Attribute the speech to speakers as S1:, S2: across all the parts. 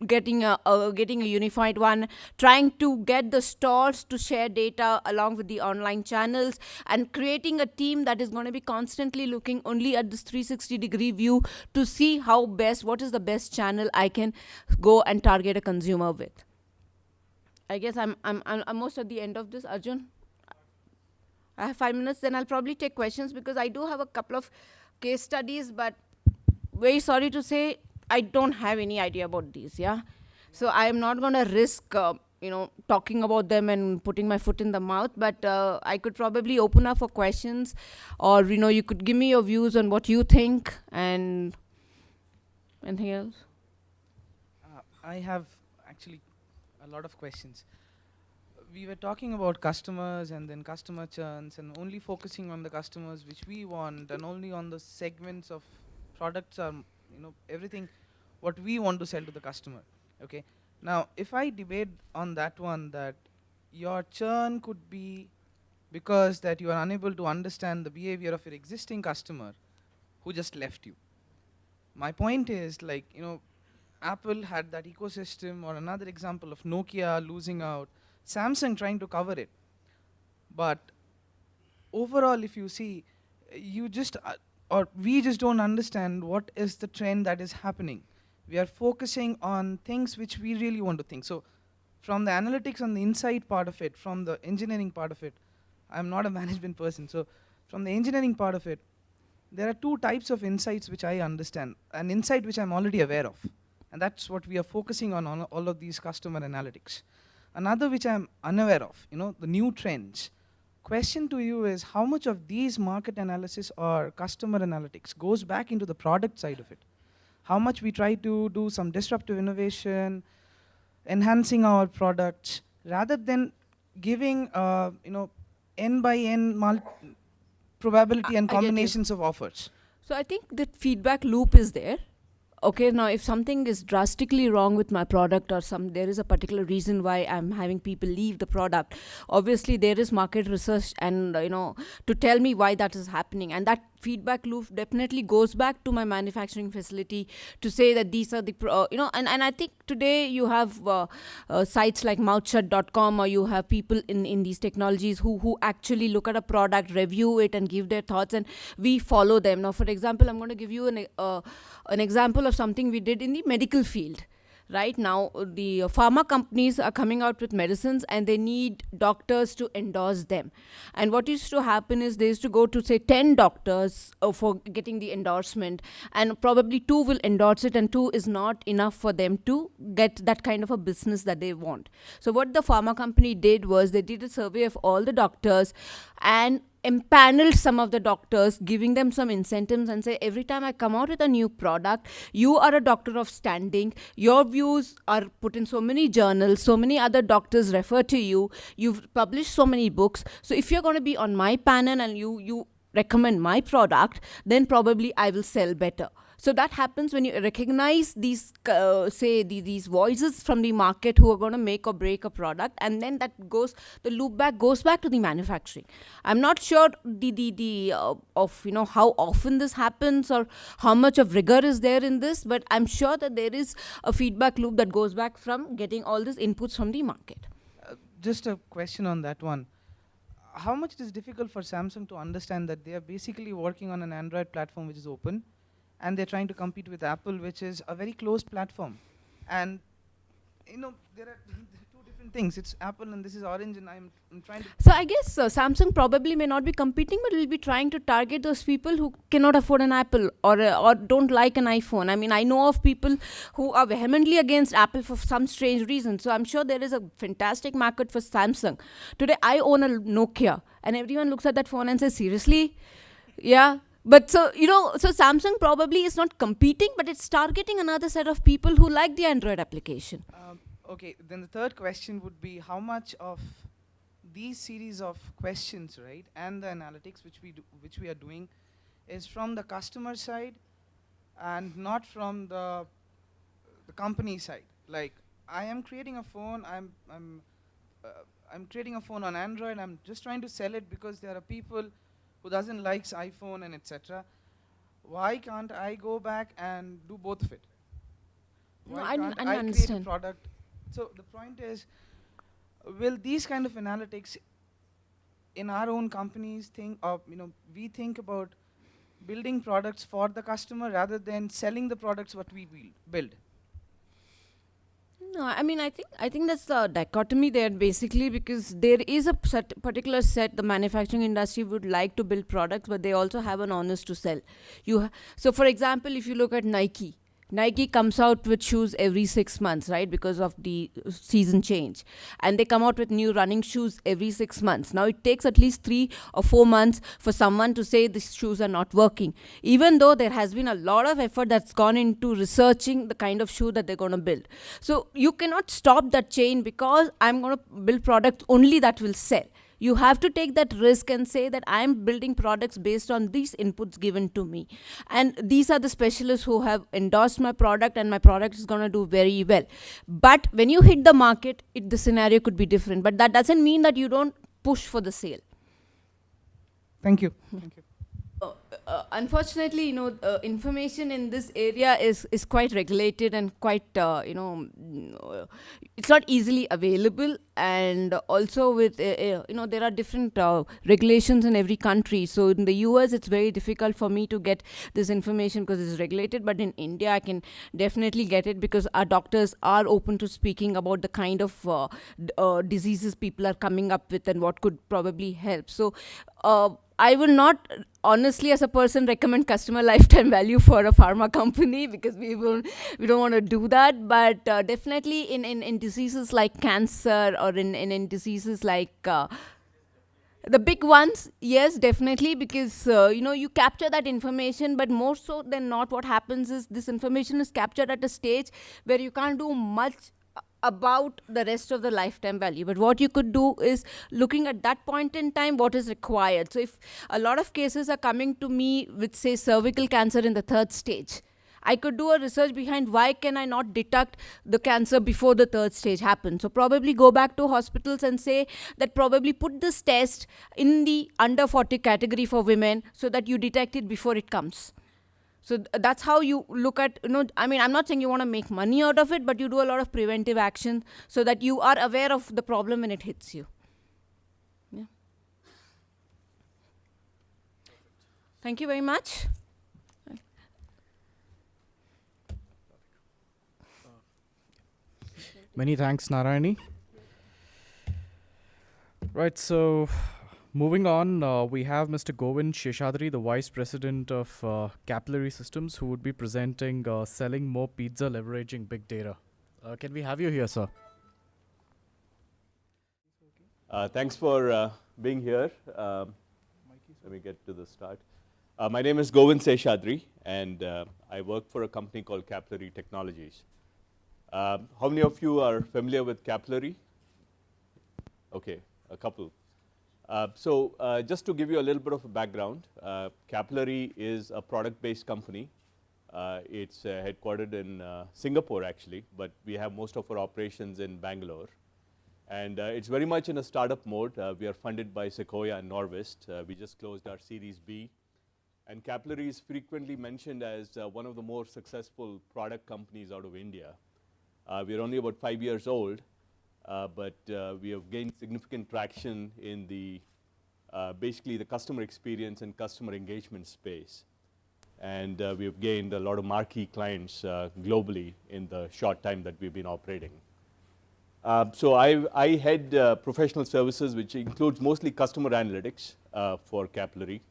S1: getting a unified one, trying to get the stores to share data along with the online channels, and creating a team that is going to be constantly looking only at this 360-degree view to see what is the best channel I can go and target a consumer with. I guess I'm almost at the end of this, Arjun. I have 5 minutes, then I'll probably take questions because I do have a couple of case studies, but very sorry to say, I don't have any idea about these. Yeah, so I am not gonna risk, talking about them and putting my foot in the mouth. But I could probably open up for questions, or you could give me your views on what you think and anything else.
S2: I have actually a lot of questions. We were talking about customers and then customer churns and only focusing on the customers which we want and only on the segments of products or everything what we want to sell to the customer. Okay. Now, if I debate on that one, that your churn could be because that you are unable to understand the behavior of your existing customer who just left you. My point is, like, Apple had that ecosystem, or another example of Nokia losing out, Samsung trying to cover it. But overall, if you see, you just, or we just don't understand what is the trend that is happening. We are focusing on things which we really want to think. So, from the analytics and the insight part of it, from the engineering part of it, I'm not a management person. So, from the engineering part of it, there are two types of insights which I understand. An insight which I'm already aware of, and that's what we are focusing on all of these customer analytics. Another which I'm unaware of, the new trends. Question to you is, how much of these market analysis or customer analytics goes back into the product side of it? How much we try to do some disruptive innovation, enhancing our products, rather than giving, n by n probability and
S1: I get you.
S2: combinations of offers.
S1: So I think that feedback loop is there. Okay, now if something is drastically wrong with my product, or there is a particular reason why I'm having people leave the product, obviously there is market research, and to tell me why that is happening, and that feedback loop definitely goes back to my manufacturing facility to say that these are and I think today you have sites like mouthshut.com, or you have people in these technologies who actually look at a product, review it, and give their thoughts, and we follow them. Now, for example, I'm going to give you an example of something we did in the medical field. Right now, the pharma companies are coming out with medicines, and they need doctors to endorse them. And what used to happen is they used to go to, say, 10 doctors for getting the endorsement, and probably 2 will endorse it, and 2 is not enough for them to get that kind of a business that they want. So what the pharma company did was they did a survey of all the doctors and empaneled some of the doctors, giving them some incentives, and say, every time I come out with a new product, you are a doctor of standing, your views are put in so many journals, so many other doctors refer to you, you've published so many books, so if you're going to be on my panel and you recommend my product, then probably I will sell better. So that happens when you recognize these, these voices from the market who are going to make or break a product, and then the loop back goes back to the manufacturing. I'm not sure of how often this happens, or how much of rigor is there in this, but I'm sure that there is a feedback loop that goes back from getting all these inputs from the market.
S2: Just a question on that one. How much it is difficult for Samsung to understand that they are basically working on an Android platform which is open, and they're trying to compete with Apple, which is a very closed platform. And there are two different things. It's Apple and this is Orange, and I'm trying to.
S1: So I guess Samsung probably may not be competing, but will be trying to target those people who cannot afford an Apple, or don't like an iPhone. I mean, I know of people who are vehemently against Apple for some strange reason. So I'm sure there is a fantastic market for Samsung. Today, I own a Nokia, and everyone looks at that phone and says, seriously? Yeah. But so Samsung probably is not competing, but it's targeting another set of people who like the Android application.
S2: Okay, then the third question would be, how much of these series of questions, right, and the analytics which we are doing, is from the customer side and not from the company side. Like, I am creating a phone. I'm creating a phone on Android. I'm just trying to sell it because there are people who doesn't likes iPhone and etc. Why can't I go back and do both of it?
S1: No,
S2: Why
S1: I
S2: can't
S1: didn't
S2: I create a
S1: understand.
S2: product? So the point is, will these kind of analytics in our own companies think of, we think about building products for the customer rather than selling the products what we build.
S1: No, I mean, I think that's the dichotomy there basically, because there is a particular set the manufacturing industry would like to build products, but they also have an honest to sell. So, for example, if you look at Nike. Nike comes out with shoes every 6 months, right? Because of the season change. And they come out with new running shoes every 6 months. Now, it takes at least 3 or 4 months for someone to say these shoes are not working. Even though there has been a lot of effort that's gone into researching the kind of shoe that they're going to build. So, you cannot stop that chain because I'm going to build products only that will sell. You have to take that risk and say that I'm building products based on these inputs given to me. And these are the specialists who have endorsed my product, and my product is going to do very well. But when you hit the market, the scenario could be different. But that doesn't mean that you don't push for the sale.
S2: Thank you. Thank you.
S1: Unfortunately, information in this area is quite regulated and quite, it's not easily available. And also with, there are different regulations in every country. So in the US, it's very difficult for me to get this information because it's regulated. But in India, I can definitely get it because our doctors are open to speaking about the kind of diseases people are coming up with and what could probably help. So, I will not honestly, as a person, recommend customer lifetime value for a pharma company because we don't want to do that. But definitely in diseases like cancer or in diseases like the big ones, yes, definitely, because you capture that information. But more so than not, what happens is this information is captured at a stage where you can't do much about the rest of the lifetime value. But what you could do is looking at that point in time what is required. So if a lot of cases are coming to me with, say, cervical cancer in the 3rd stage, I could do a research behind why can I not detect the cancer before the 3rd stage happens. So probably go back to hospitals and say that probably put this test in the under 40 category for women so that you detect it before it comes. So that's how you look at, I mean, I'm not saying you want to make money out of it, but you do a lot of preventive action so that you are aware of the problem when it hits you. Yeah. Thank you very much.
S3: Many thanks, Narayani. Right, so moving on, we have Mr. Govind Sheshadri, the Vice President of Capillary Systems, who would be presenting Selling More Pizza Leveraging Big Data. Can we have you here, sir?
S4: Thanks for being here. Let me get to the start. My name is Govind Sheshadri, and I work for a company called Capillary Technologies. How many of you are familiar with Capillary? Okay, a couple. So just to give you a little bit of a background, Capillary is a product-based company. It's headquartered in Singapore, actually, but we have most of our operations in Bangalore. And it's very much in a startup mode. We are funded by Sequoia and Norvest. We just closed our Series B. And Capillary is frequently mentioned as one of the more successful product companies out of India. We're only about 5 years old, but we have gained significant traction in the basically the customer experience and customer engagement space. And we have gained a lot of marquee clients globally in the short time that we've been operating. So I head professional services, which includes mostly customer analytics for Capillary.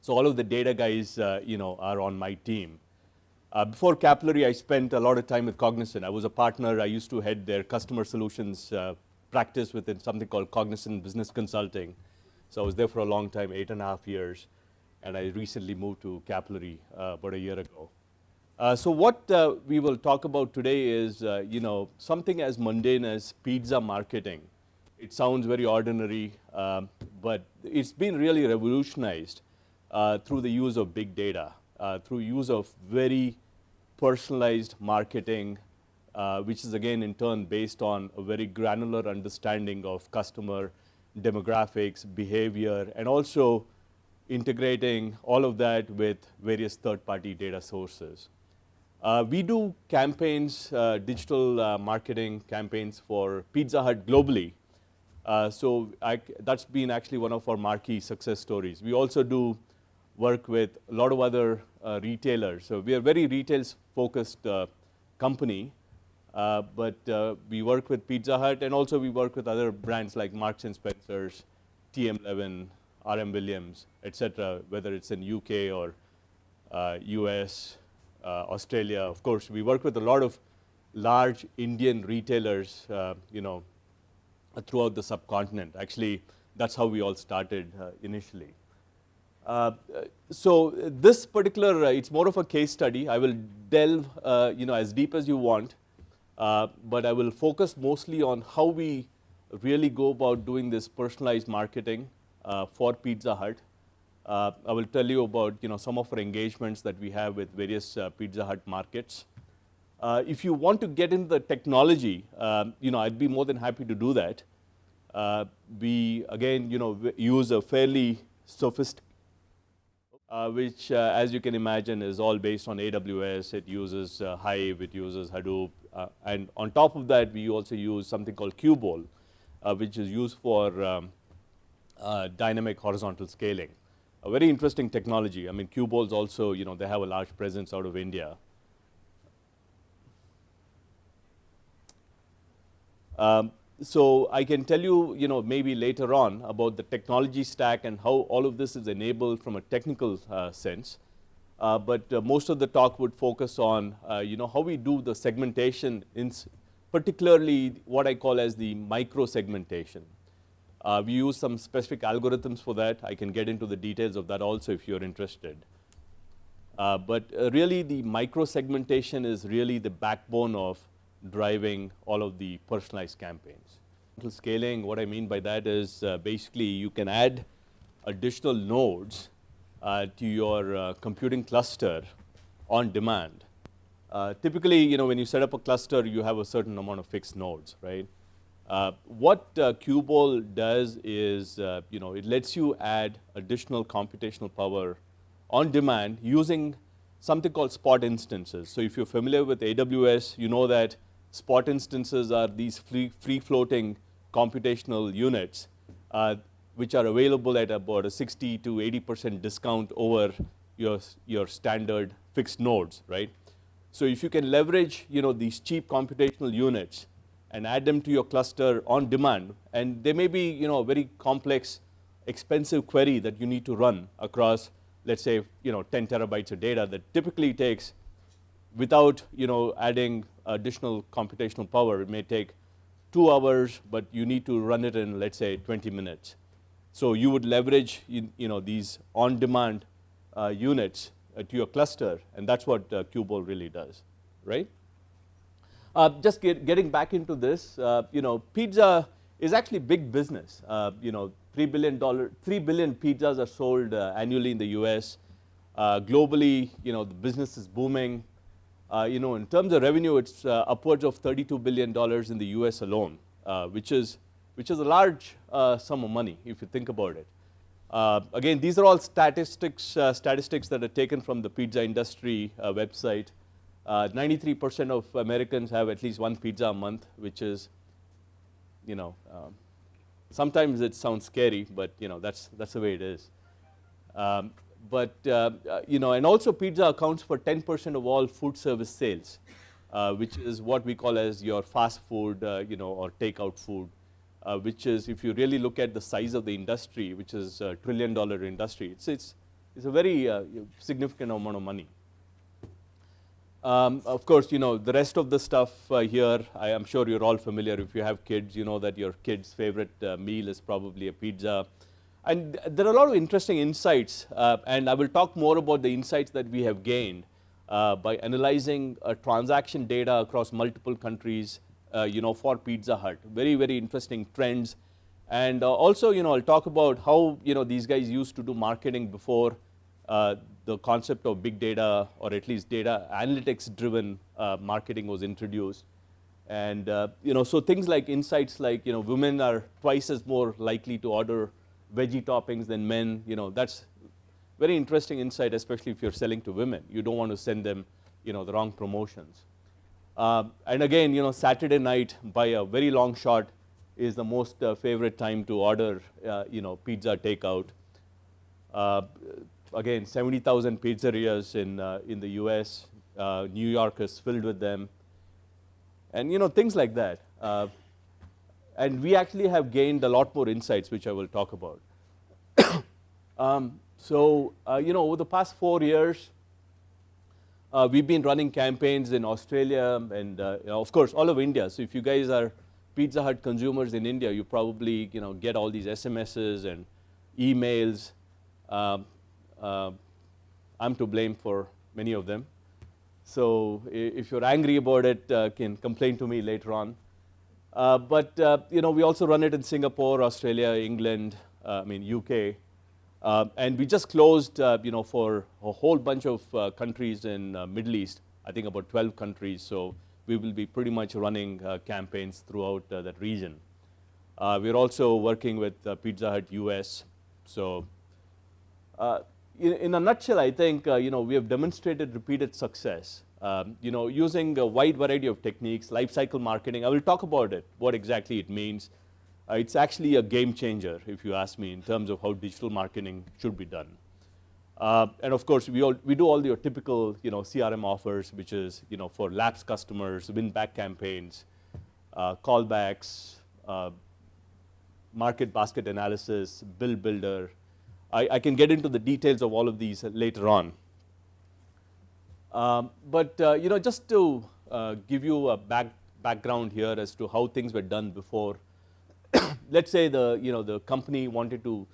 S4: So all of the data guys, are on my team. Before Capillary, I spent a lot of time with Cognizant. I was a partner. I used to head their customer solutions practice within something called Cognizant Business Consulting. So I was there for a long time, 8.5 years. And I recently moved to Capillary about a year ago. So what we will talk about today is, something as mundane as pizza marketing. It sounds very ordinary, but it's been really revolutionized through the use of big data, through use of very personalized marketing, which is again in turn based on a very granular understanding of customer demographics, behavior, and also integrating all of that with various third-party data sources. We do campaigns, digital marketing campaigns for Pizza Hut globally. That's been actually one of our marquee success stories. We also do work with a lot of other retailers. So we are very retail-focused company, but we work with Pizza Hut, and also we work with other brands like Marks and Spencer's, TM11, RM Williams, etc., whether it's in UK or US, Australia. Of course, we work with a lot of large Indian retailers, throughout the subcontinent. Actually, that's how we all started initially. So this particular, it's more of a case study. I will delve, as deep as you want, but I will focus mostly on how we really go about doing this personalized marketing for Pizza Hut. I will tell you about some of our engagements that we have with various Pizza Hut markets. If you want to get into the technology, I'd be more than happy to do that. We again, use a fairly sophisticated, which, as you can imagine, is all based on AWS. It uses Hive, it uses Hadoop, and on top of that, we also use something called Qbol, which is used for dynamic horizontal scaling. A very interesting technology. I mean, Qbol's also, they have a large presence out of India. So I can tell you, maybe later on about the technology stack and how all of this is enabled from a technical sense. But most of the talk would focus on, how we do the segmentation, particularly what I call as the micro segmentation. We use some specific algorithms for that. I can get into the details of that also if you're interested. But really, the micro segmentation is really the backbone of driving all of the personalized campaigns. Scaling, what I mean by that is basically you can add additional nodes to your computing cluster on demand. Typically, when you set up a cluster, you have a certain amount of fixed nodes, right? What Qbol does is, it lets you add additional computational power on demand using something called spot instances. So if you're familiar with AWS, you know that spot instances are these free-floating computational units, which are available at about a 60 to 80% discount over your standard fixed nodes, right? So if you can leverage, these cheap computational units and add them to your cluster on demand, and there may be, a very complex, expensive query that you need to run across, let's say, 10 terabytes of data that typically takes, without, adding additional computational power, it may take 2 hours, but you need to run it in, let's say, 20 minutes. So you would leverage, these on-demand units to your cluster, and that's what Qbol really does, right? Just getting back into this, pizza is actually big business. $3 billion, 3 billion pizzas are sold annually in the US. Globally, the business is booming. In terms of revenue, it's upwards of $32 billion in the US alone, which is a large sum of money if you think about it. Again, these are all statistics that are taken from the pizza industry website. 93% of Americans have at least one pizza a month, which is, sometimes it sounds scary, but that's the way it is. And also pizza accounts for 10% of all food service sales, which is what we call as your fast food, or takeout food, which is, if you really look at the size of the industry, which is a $1 trillion industry, it's a very significant amount of money. Of course, the rest of the stuff here, I am sure you're all familiar. If you have kids, you know that your kid's favorite meal is probably a pizza. And there are a lot of interesting insights, and I will talk more about the insights that we have gained by analyzing transaction data across multiple countries, for Pizza Hut. Very, very interesting trends. And also, I'll talk about how, these guys used to do marketing before the concept of big data, or at least data analytics-driven marketing was introduced. And, so things like insights like, women are twice as more likely to order veggie toppings than men. That's very interesting insight, especially if you're selling to women. You don't want to send them the wrong promotions. And again, Saturday night by a very long shot is the most favorite time to order, pizza takeout. Again, 70,000 pizzerias in the U.S. New York is filled with them, and things like that. And we actually have gained a lot more insights, which I will talk about. Over the past 4 years, we've been running campaigns in Australia and, of course, all of India. So if you guys are Pizza Hut consumers in India, you probably, get all these SMSs and emails. I'm to blame for many of them. So if you're angry about it, can complain to me later on. But we also run it in Singapore, Australia, England, UK. And we just closed, for a whole bunch of countries in Middle East, I think about 12 countries. So we will be pretty much running campaigns throughout that region. We're also working with Pizza Hut US. So in a nutshell, I think, we have demonstrated repeated success, using a wide variety of techniques, life cycle marketing. I will talk about it, what exactly it means. It's actually a game changer, if you ask me, in terms of how digital marketing should be done. And of course, we do all your typical, CRM offers, which is, for lapsed customers, win-back campaigns, callbacks, market basket analysis, bill builder. I can get into the details of all of these later on. But just to give you a background here as to how things were done before. Let's say the company wanted to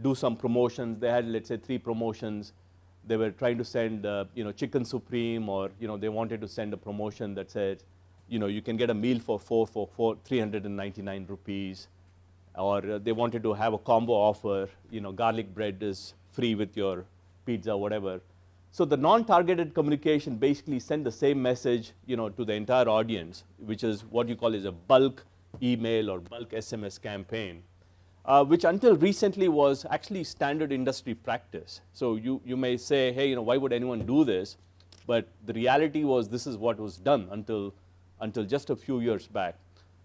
S4: do some promotions. They had, let's say, 3 promotions. They were trying to send chicken supreme, or they wanted to send a promotion that said you can get a meal for 399 rupees, or they wanted to have a combo offer, garlic bread is free with your pizza, whatever. So the non-targeted communication basically sent the same message to the entire audience, which is what you call is a bulk email or bulk SMS campaign, which until recently was actually standard industry practice. So you may say, hey, why would anyone do this? But the reality was this is what was done until just a few years back.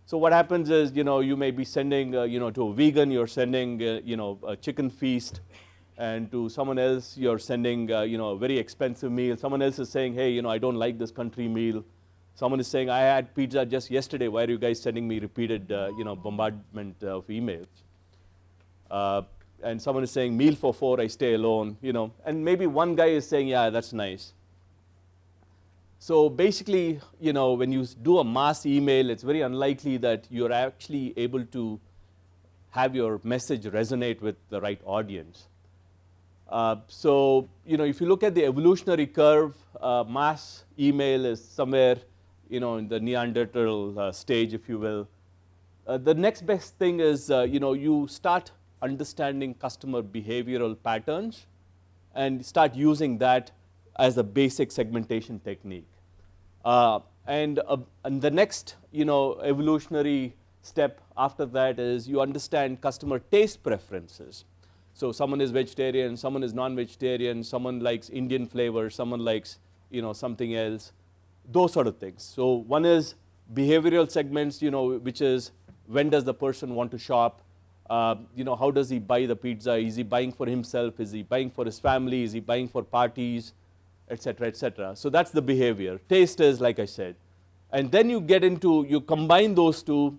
S4: So what happens is, you may be sending, to a vegan, you're sending, a chicken feast, and to someone else, you're sending, a very expensive meal. Someone else is saying, hey, I don't like this country meal. Someone is saying, I had pizza just yesterday. Why are you guys sending me repeated, bombardment of emails? And someone is saying, meal for 4, I stay alone. And maybe one guy is saying, yeah, that's nice. So basically, when you do a mass email, it's very unlikely that you're actually able to have your message resonate with the right audience. So if you look at the evolutionary curve, mass email is somewhere in the Neanderthal stage, if you will. The next best thing is you start understanding customer behavioral patterns and start using that as a basic segmentation technique. And the next evolutionary step after that is you understand customer taste preferences. So someone is vegetarian, someone is non-vegetarian, someone likes Indian flavor, someone likes something else, those sort of things. So one is behavioral segments, which is when does the person want to shop, how does he buy the pizza, is he buying for himself, is he buying for his family, is he buying for parties, etc., etc. So that's the behavior. Taste is, like I said. And then you combine those two,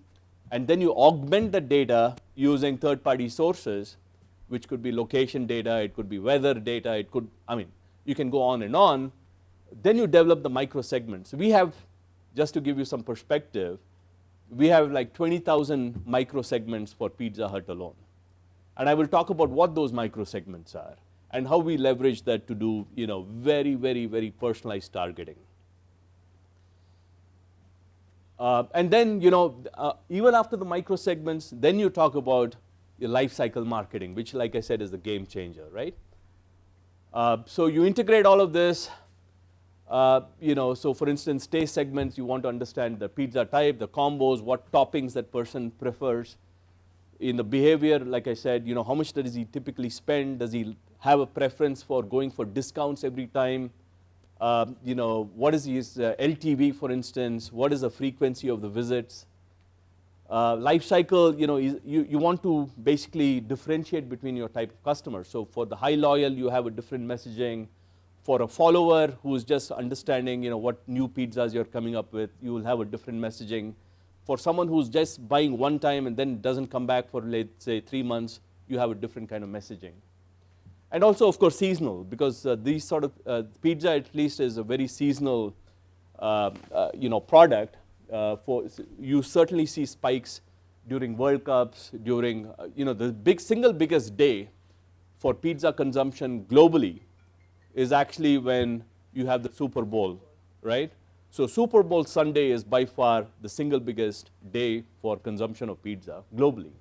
S4: and then you augment the data using third-party sources, which could be location data, it could be weather data, you can go on and on. Then you develop the micro segments. We have, just to give you some perspective, we have like 20,000 micro segments for Pizza Hut alone. And I will talk about what those micro segments are and how we leverage that to do very, very, very personalized targeting. And then even after the micro segments, then you talk about your life cycle marketing, which, like I said, is the game changer, right? So you integrate all of this. So for instance, taste segments, you want to understand the pizza type, the combos, what toppings that person prefers. In the behavior, like I said, how much does he typically spend? Does he have a preference for going for discounts every time? You know, what is his LTV, for instance? What is the frequency of the visits? Life cycle, you know, you want to basically differentiate between your type of customer. So for the high loyal, you have a different messaging. For a follower who's just understanding, you know, what new pizzas you're coming up with, you will have a different messaging. For someone who's just buying one time and then doesn't come back for, let's say, 3 months, you have a different kind of messaging. And also, of course, seasonal, because these sort of pizza at least is a very seasonal, you know, product. You certainly see spikes during World Cups, during you know, the single biggest day for pizza consumption globally is actually when you have the Super Bowl, right? So Super Bowl Sunday is by far the single biggest day for consumption of pizza globally.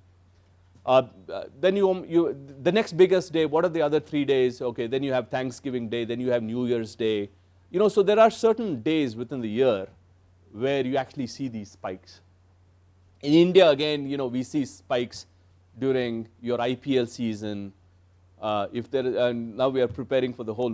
S4: Then the next biggest day, what are the other 3 days? Okay, then you have Thanksgiving Day, then you have New Year's Day. You know, so there are certain days within the year where you actually see these spikes. In India, again, you know, we see spikes during your IPL season. Now we are preparing for the whole